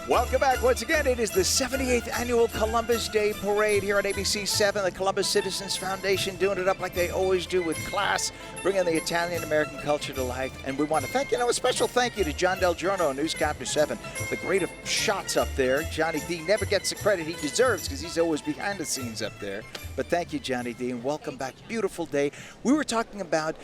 Welcome back. Once again, it is the 78th Annual Columbus Day Parade here on ABC-7, the Columbus Citizens Foundation, doing it up like they always do with class, bringing the Italian-American culture to life. And we want to thank, a special thank you to John Del Giorno, Newscapter 7, the great of shots up there. Johnny D never gets the credit he deserves because he's always behind the scenes up there. But thank you, Johnny D, and welcome back. Beautiful day. We were talking about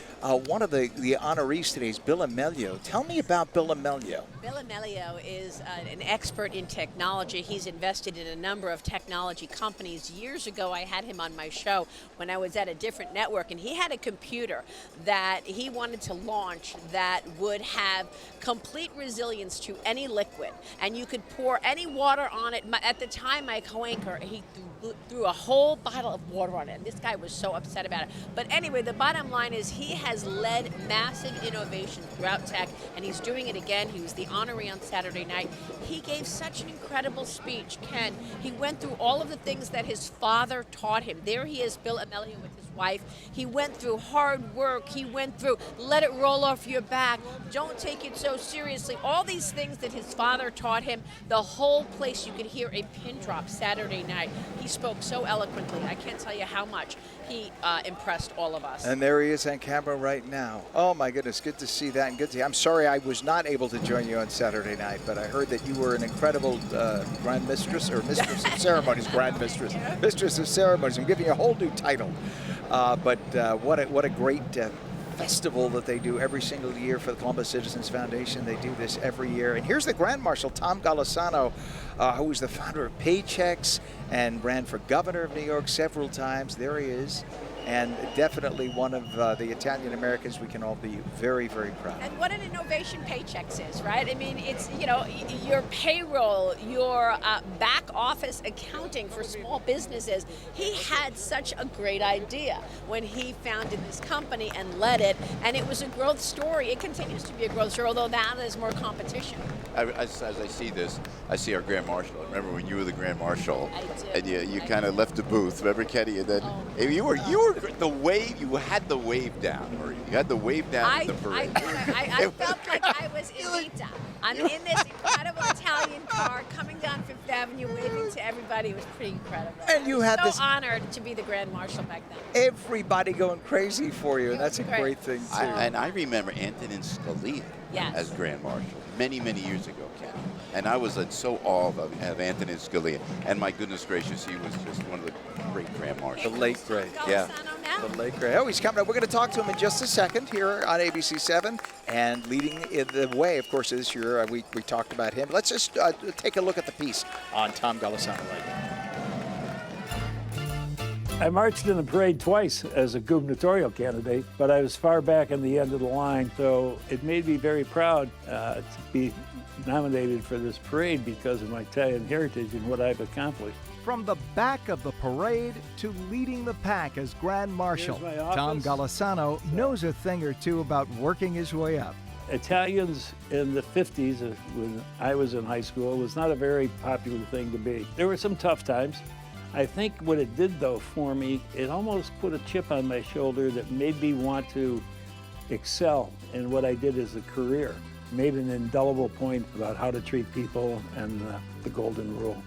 one of the honorees today is Bill Amelio. Tell me about Bill Amelio. Bill Amelio is an expert in technology. He's invested in a number of technology companies. Years ago, I had him on my show when I was at a different network, and he had a computer that he wanted to launch that would have complete resilience to any liquid, and you could pour any water on it. At the time, my co-anchor, he threw a whole bottle of water on it, and this guy was so upset about it. But anyway, the bottom line is he has led massive innovation throughout tech, and he's doing it again. He was the honoree on Saturday night. He gave such an incredible speech, Ken. He went through all of the things that his father taught him. There he is, Bill Amelio, with his wife. He went through hard work. He went through let it roll off your back. Don't take it so seriously. All these things that his father taught him. The whole place, you could hear a pin drop Saturday night. He spoke so eloquently. I can't tell you how much he impressed all of us. And there he is on camera right now. Oh my goodness, good to see that, and good to see. I'm sorry I was not able to join you on Saturday night, but I heard that you were an incredible grand mistress, or mistress of ceremonies, grand mistress, mistress of ceremonies. I'm giving you a whole new title. But what a great festival that they do every single year for the Columbus Citizens Foundation. They do this every year. And here's the Grand Marshal, Tom Golisano, who is the founder of Paychex and ran for governor of New York several times. There he is. And definitely one of the Italian Americans we can all be very, very proud of. And what an innovation Paychex is, right? I mean, it's, your payroll, your back office accounting for small businesses. He had such a great idea when he founded this company and led it, and it was a growth story. It continues to be a growth story, although now there's more competition. As I see this, I see our Grand Marshal. I remember when you were the Grand Marshal, I do. and you kind of left the booth. Remember, Kenny? And then you were the wave. You had the wave down, Marie. You had the wave down in the parade. I felt like I was Evita. I'm in this incredible Italian car coming down Fifth Avenue, waving to everybody. It was pretty incredible. And you had so honored to be the Grand Marshal back then. Everybody going crazy for you, and that's a great thing too. And I remember Antonin Scalia as Grand Marshal many, many years ago, Ken. And I was in so awe of Antonin Scalia. And my goodness gracious, he was just one of the great Grand Marshals. The late great. Yeah. The late great. Oh, he's coming up. We're going to talk to him in just a second here on ABC-7. And leading the way, of course, this year, we talked about him. Let's just take a look at the piece on Tom Golisano right now. I marched in the parade twice as a gubernatorial candidate, but I was far back in the end of the line, so it made me very proud to be nominated for this parade because of my Italian heritage and what I've accomplished. From the back of the parade to leading the pack as Grand Marshal, Tom Golisano knows a thing or two about working his way up. Italians in the 50s, when I was in high school, was not a very popular thing to be. There were some tough times. I think what it did, though, for me, it almost put a chip on my shoulder that made me want to excel in what I did as a career. Made an indelible point about how to treat people and the golden rule.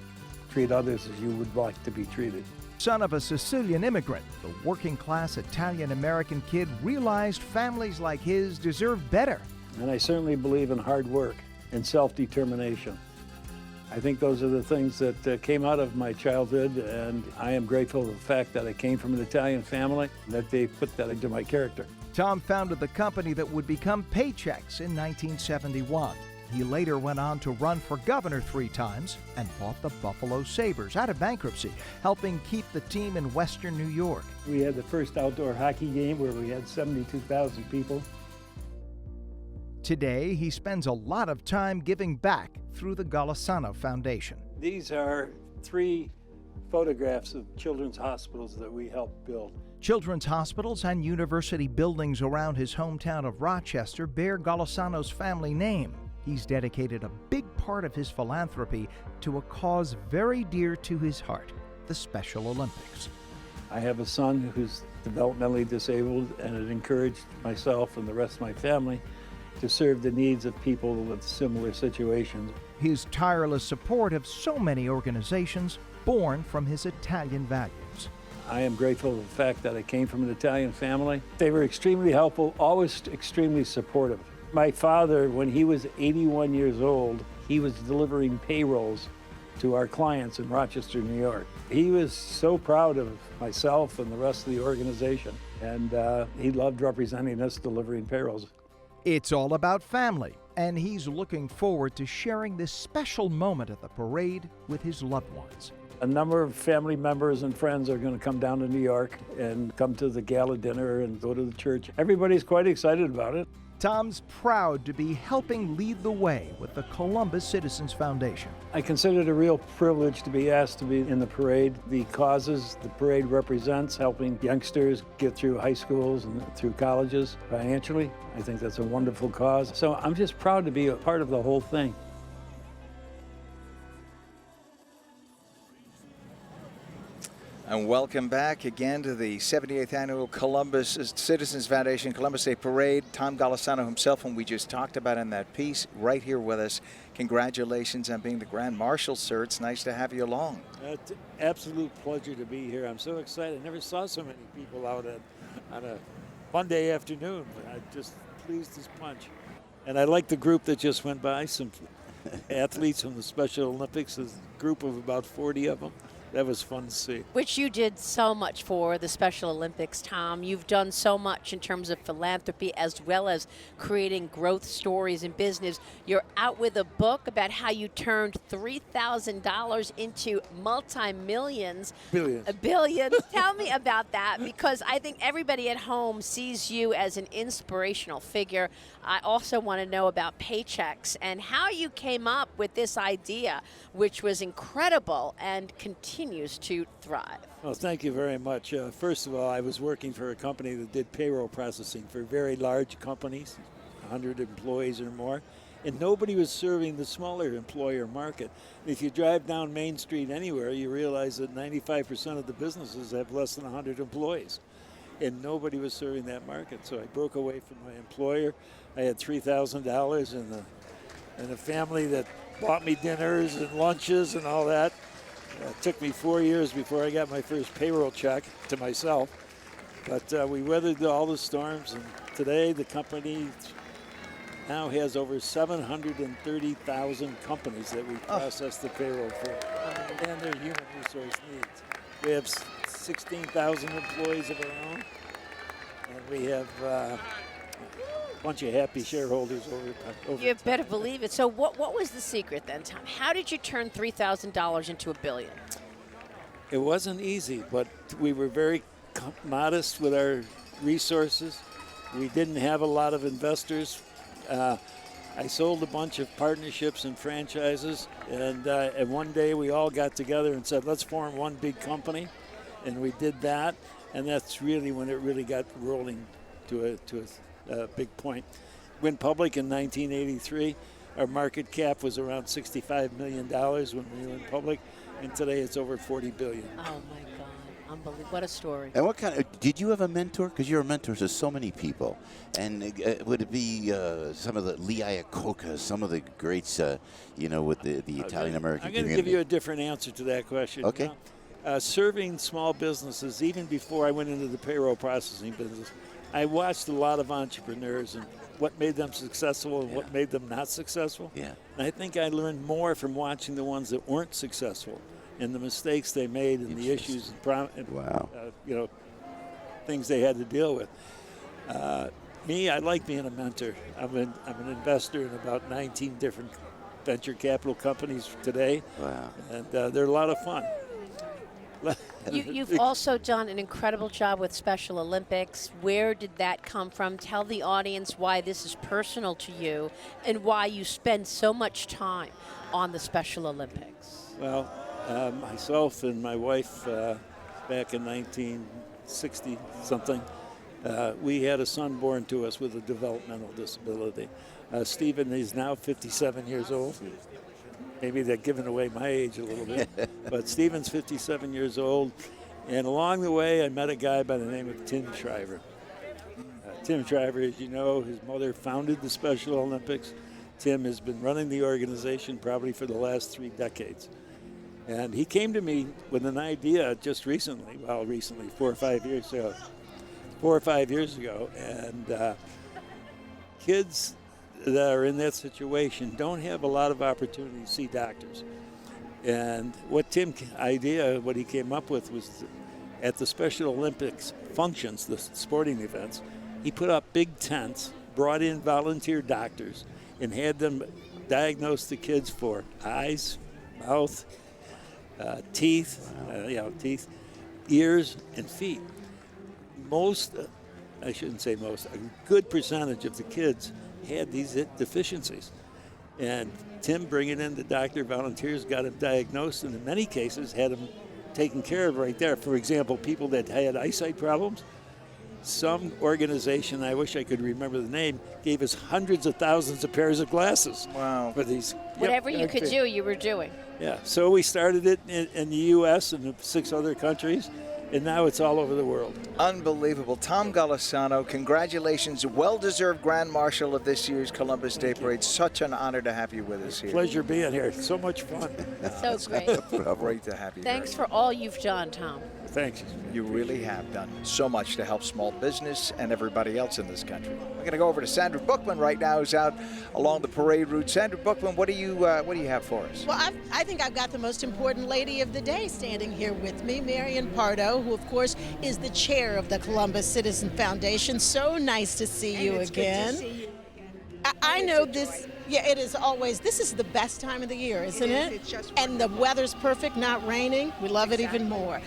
Treat others as you would like to be treated. Son of a Sicilian immigrant, the working-class Italian-American kid realized families like his deserved better. And I certainly believe in hard work and self-determination. I think those are the things that came out of my childhood, and I am grateful for the fact that I came from an Italian family, that they put that into my character. Tom founded the company that would become Paychex in 1971. He later went on to run for governor 3 times and bought the Buffalo Sabres out of bankruptcy, helping keep the team in Western New York. We had the first outdoor hockey game where we had 72,000 people. Today, he spends a lot of time giving back through the Golisano Foundation. These are 3 photographs of children's hospitals that we helped build. Children's hospitals and university buildings around his hometown of Rochester bear Golisano's family name. He's dedicated a big part of his philanthropy to a cause very dear to his heart, the Special Olympics. I have a son who's developmentally disabled, and it encouraged myself and the rest of my family to serve the needs of people with similar situations. his tireless support of so many organizations born from his Italian values. I am grateful for the fact that I came from an Italian family. They were extremely helpful, always extremely supportive. My father, when he was 81 years old, he was delivering payrolls to our clients in Rochester, New York. He was so proud of myself and the rest of the organization, and he loved representing us delivering payrolls. It's all about family, and he's looking forward to sharing this special moment at the parade with his loved ones. A number of family members and friends are going to come down to New York and come to the gala dinner and go to the church. Everybody's quite excited about it. Tom's proud to be helping lead the way with the Columbus Citizens Foundation. I consider it a real privilege to be asked to be in the parade. The causes the parade represents, helping youngsters get through high schools and through colleges financially. I think that's a wonderful cause. So I'm just proud to be a part of the whole thing. And welcome back again to the 78th Annual Columbus Citizens Foundation Columbus Day Parade. Tom Golisano himself, whom we just talked about in that piece, right here with us. Congratulations on being the Grand Marshal, sir. It's nice to have you along. It's an absolute pleasure to be here. I'm so excited. I never saw so many people out on a Monday afternoon. I'm just pleased as punch. And I like the group that just went by, some athletes from the Special Olympics, a group of about 40 of them. That was fun to see. Which you did so much for the Special Olympics, Tom. You've done so much in terms of philanthropy as well as creating growth stories in business. You're out with a book about how you turned $3,000 into multi-millions. Billions. Billions. Tell me about that, because I think everybody at home sees you as an inspirational figure. I also want to know about paychecks and how you came up with this idea, which was incredible and continues to thrive. Well, thank you very much. First of all, I was working for a company that did payroll processing for very large companies, 100 employees or more, and nobody was serving the smaller employer market. If you drive down Main Street anywhere, you realize that 95% of the businesses have less than 100 employees, and nobody was serving that market. So I broke away from my employer. I had $3,000 and a family that bought me dinners and lunches and all that. It took me 4 years before I got my first payroll check to myself. But we weathered all the storms, and today the company now has over 730,000 companies that we process the payroll for, and their human resource needs. We have 16,000 employees of our own, and we have a bunch of happy shareholders over You better believe it. So what was the secret then, Tom? How did you turn $3,000 into $1 billion? It wasn't easy, but we were very modest with our resources. We didn't have a lot of investors. I sold a bunch of partnerships and franchises, and one day we all got together and said, let's form one big company, and we did that, and that's really when it really got rolling to a big point. Went public in 1983. Our market cap was around $65 million when we went public, and today it's over $40 billion. Oh my God, unbelievable! What a story! And what kind of, did you have a mentor? Because you're a mentor to so many people. And would it be some of the Lee Iacocca, some of the greats, with the Italian-American community? I'm going to give you a different answer to that question. Okay. Serving small businesses, even before I went into the payroll processing business, I watched a lot of entrepreneurs and what made them successful and what made them not successful. Yeah. And I think I learned more from watching the ones that weren't successful and the mistakes they made and the issues and things they had to deal with. Me, I like being a mentor. I'm an investor in about 19 different venture capital companies today. Wow. And they're a lot of fun. You've also done an incredible job with Special Olympics. Where did that come from? Tell the audience why this is personal to you and why you spend so much time on the Special Olympics. Well, myself and my wife, back in 1960-something, we had a son born to us with a developmental disability. Stephen is now 57 years old. Maybe they're giving away my age a little bit. But Stephen's 57 years old. And along the way, I met a guy by the name of Tim Shriver. Tim Shriver, as you know, his mother founded the Special Olympics. Tim has been running the organization probably for the last 3 decades. And he came to me with an idea just recently, 4 or 5 years ago. 4 or 5 years ago. And kids that are in that situation don't have a lot of opportunity to see doctors. And what what he came up with was at the Special Olympics functions, the sporting events, he put up big tents, brought in volunteer doctors, and had them diagnose the kids for eyes, mouth, teeth, ears, and feet. I shouldn't say most, a good percentage of the kids had these deficiencies. And Tim, bringing in the doctor volunteers, got them diagnosed, and in many cases had them taken care of right there. For example, people that had eyesight problems, some organization, I wish I could remember the name, gave us hundreds of thousands of pairs of glasses. Wow. For these. Whatever you could do, you were doing. Yeah, so we started it in the U.S. and 6 other countries, and now it's all over the world. Unbelievable. Tom Golisano, congratulations. Well-deserved Grand Marshal of this year's Columbus Day Parade. Such an honor to have you with us here. Pleasure being here. So much fun. So great. Great to have you Thanks here. for all you've done, Tom. Thanks. You really have done so much to help small business and everybody else in this country. I'm going to go over to Sandra Bookman right now, who's out along the parade route. Sandra Bookman, what do you have for us? Well, I think I've got the most important lady of the day standing here with me, Marion Pardo, who, of course, is the chair of the Columbus Citizen Foundation. So nice to see you again. Good to see you again. I know this. Yeah, it is always. This is the best time of the year, isn't it? It's just and the weather's perfect, not raining. We love it even more.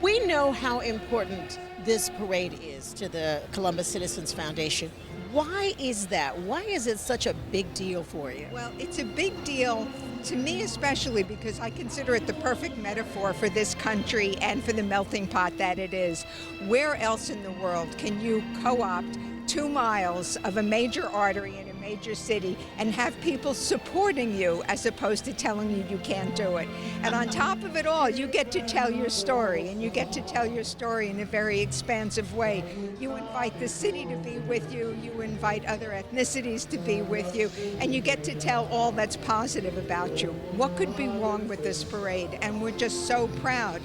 We know how important this parade is to the Columbus Citizens Foundation. Why is that? Why is it such a big deal for you? Well, it's a big deal to me, especially because I consider it the perfect metaphor for this country and for the melting pot that it is. Where else in the world can you co-opt 2 miles of a major artery in a major city and have people supporting you as opposed to telling you can't do it? And on top of it all, you get to tell your story, and you get to tell your story in a very expansive way. You invite the city to be with you, you invite other ethnicities to be with you, and you get to tell all that's positive about you. What could be wrong with this parade? And we're just so proud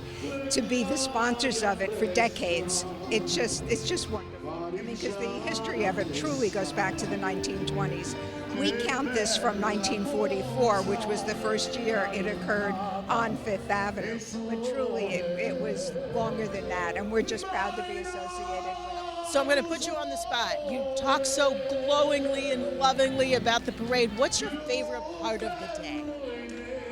to be the sponsors of it for decades. It's just wonderful. I mean, because the history of it truly goes back to the 1920s. We count this from 1944, which was the first year it occurred on Fifth Avenue. But truly, it was longer than that, and we're just proud to be associated with it. So I'm going to put you on the spot. You talk so glowingly and lovingly about the parade. What's your favorite part of the day?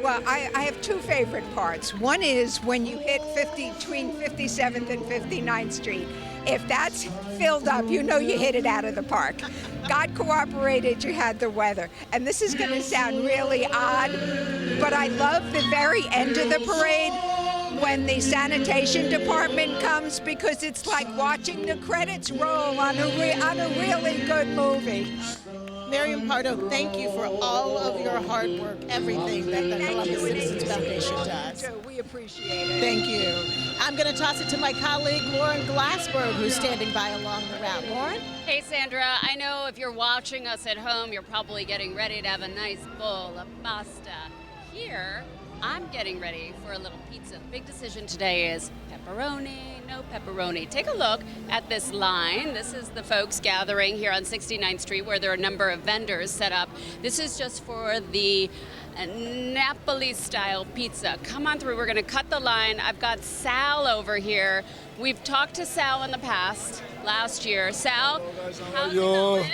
Well, I have 2 favorite parts. One is when you hit between 57th and 59th Street. If that's filled up, you know you hit it out of the park. God cooperated, you had the weather. And this is going to sound really odd, but I love the very end of the parade when the sanitation department comes, because it's like watching the credits roll on a really good movie. Marion Pardo, thank you for all of your hard work, everything that the Columbus Citizens Foundation does. We appreciate it. Thank you. I'm going to toss it to my colleague, Lauren Glassberg, who's standing by along the route. Lauren? Hey, Sandra. I know if you're watching us at home, you're probably getting ready to have a nice bowl of pasta. Here, I'm getting ready for a little pizza. The big decision today is pepperoni, no pepperoni. Take a look at this line. This is the folks gathering here on 69th Street, where there are a number of vendors set up. This is just for the Napoli-style pizza. Come on through. We're going to cut the line. I've got Sal over here. We've talked to Sal in the past, last year. Sal, how's it going?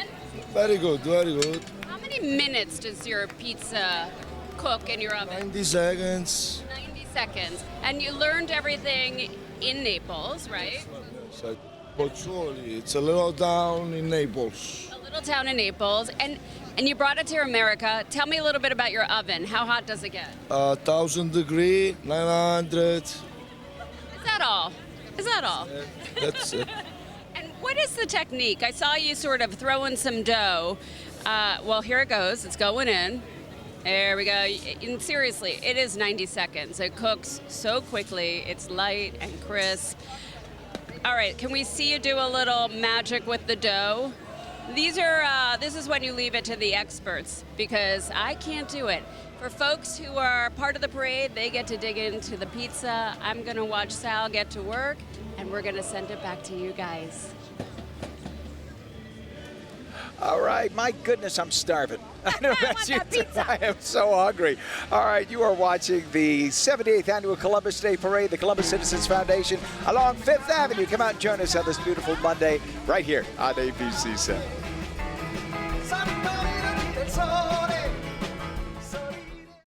Very good, very good. How many minutes does your pizza cook in your oven? 90 seconds. 90 seconds. And you learned everything in Naples, right? Pozzuoli, it's a little town in Naples. A little town in Naples. And you brought it to America. Tell me a little bit about your oven. How hot does it get? 1,000 degree, 900. Is that all? Is that all? That's it. And what is the technique? I saw you sort of throwing some dough. Well, here it goes. It's going in. There we go. And seriously, it is 90 seconds. It cooks so quickly. It's light and crisp. All right, can we see you do a little magic with the dough? This is when you leave it to the experts, because I can't do it. For folks who are part of the parade, they get to dig into the pizza. I'm going to watch Sal get to work, and we're going to send it back to you guys. All right, my goodness, I'm starving. I know that's you. Pizza. I am so hungry. All right, you are watching the 78th Annual Columbus Day Parade, the Columbus Citizens Foundation, along Fifth Avenue. Come out and join us on this beautiful Monday right here on ABC-7.